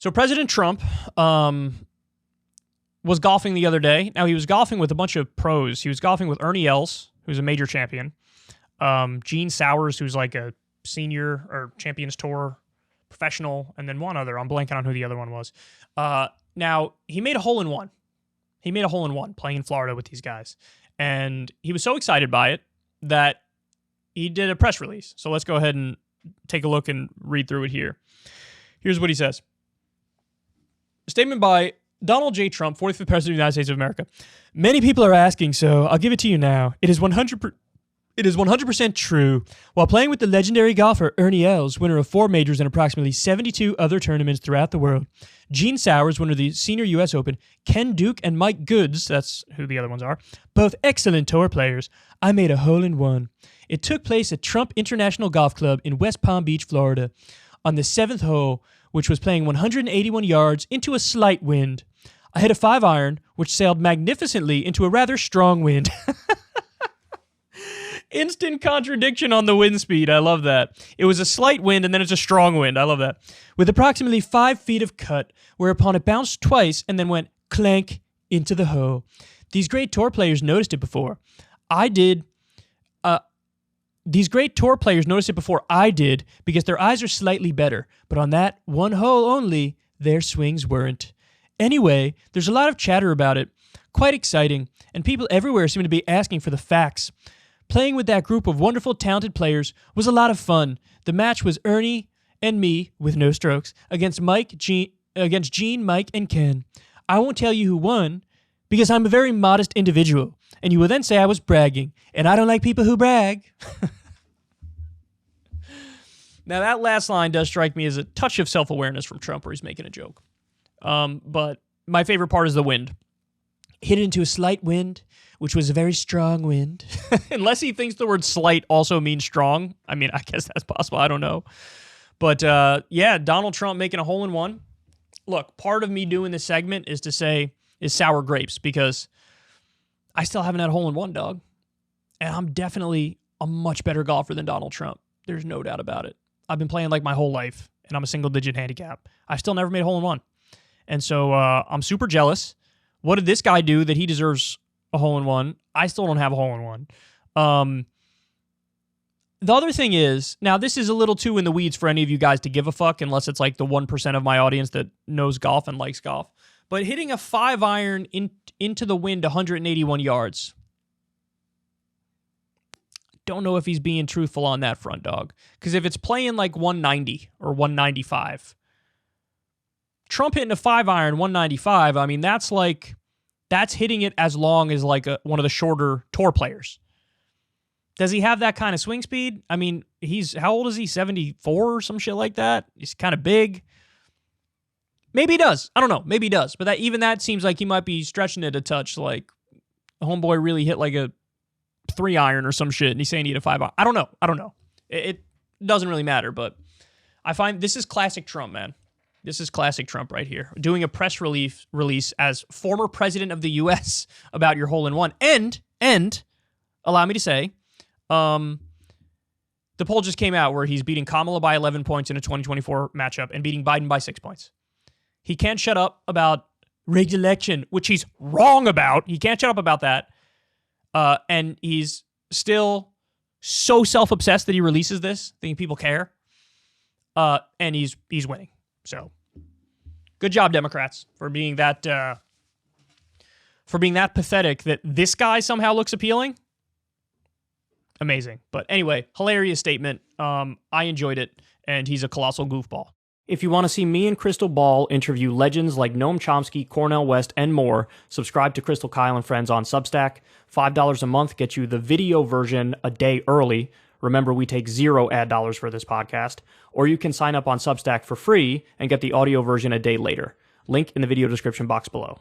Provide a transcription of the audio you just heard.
So President Trump was golfing the other day. Now, he was golfing with a bunch of pros. He was golfing with Ernie Els, who's a major champion, Gene Sowers, who's like a senior or Champions Tour professional, and then one other. I'm blanking on who the other one was. Now, he made a hole-in-one. He made a hole-in-one playing in Florida with these guys. And he was so excited by it that he did a press release. So let's go ahead and take a look and read through it here. Here's what he says. A statement by Donald J. Trump, 45th President of the United States of America. Many people are asking, so I'll give it to you now. It is 100% true. While playing with the legendary golfer Ernie Els, winner of 4 majors and approximately 72 other tournaments throughout the world, Gene Sowers, winner of the Senior U.S. Open, Ken Duke and Mike Goods, that's who the other ones are, both excellent tour players, I made a hole-in-one. It took place at Trump International Golf Club in West Palm Beach, Florida, on the 7th hole, which was playing 181 yards into a slight wind. I hit a 5-iron, which sailed magnificently into a rather strong wind. Instant contradiction on the wind speed. I love that. It was a slight wind, and then it's a strong wind. I love that. With approximately 5 feet of cut, whereupon it bounced twice and then went clank into the hole. These great tour players noticed it before I did because their eyes are slightly better, but on that one hole only, their swings weren't. Anyway, there's a lot of chatter about it. Quite exciting, and people everywhere seem to be asking for the facts. Playing with that group of wonderful, talented players was a lot of fun. The match was Ernie and me, with no strokes, against Gene, Mike, and Ken. I won't tell you who won, because I'm a very modest individual, and you will then say I was bragging, and I don't like people who brag. Now, that last line does strike me as a touch of self-awareness from Trump, where he's making a joke. But my favorite part is the wind. Hit it into a slight wind, which was a very strong wind. Unless he thinks the word slight also means strong. I mean, I guess that's possible. I don't know. But, yeah, Donald Trump making a hole-in-one. Look, part of me doing this segment is sour grapes, because I still haven't had a hole-in-one, dog. And I'm definitely a much better golfer than Donald Trump. There's no doubt about it. I've been playing like my whole life, and I'm a single-digit handicap. I still never made a hole-in-one. And so I'm super jealous. What did this guy do that he deserves a hole-in-one? I still don't have a hole-in-one. The other thing is, now this is a little too in the weeds for any of you guys to give a fuck, unless it's like the 1% of my audience that knows golf and likes golf. But hitting a 5-iron into the wind 181 yards. Don't know if he's being truthful on that front, dog. Because if it's playing like 190 or 195, Trump hitting a 5-iron 195, I mean, that's hitting it as long as like one of the shorter tour players. Does he have that kind of swing speed? I mean, how old is he? 74 or some shit like that? He's kind of big. Maybe he does. I don't know. Maybe he does. But even that seems like he might be stretching it a touch. Like, the homeboy really hit like a 3-iron or some shit, and he's saying he hit a 5-iron. I don't know. It doesn't really matter, but I find this is classic Trump, man. This is classic Trump right here. Doing a press release as former president of the U.S. about your hole-in-one. And, allow me to say, the poll just came out where he's beating Kamala by 11 points in a 2024 matchup and beating Biden by 6 points. He can't shut up about rigged election, which he's wrong about. He can't shut up about that. And he's still so self-obsessed that he releases this, thinking people care. And he's winning. So, good job, Democrats, for being that pathetic that this guy somehow looks appealing. Amazing. But anyway, hilarious statement. I enjoyed it, and he's a colossal goofball. If you want to see me and Crystal Ball interview legends like Noam Chomsky, Cornel West, and more, subscribe to Crystal Kyle and Friends on Substack. $5 a month gets you the video version a day early. Remember, we take 0 ad dollars for this podcast. Or you can sign up on Substack for free and get the audio version a day later. Link in the video description box below.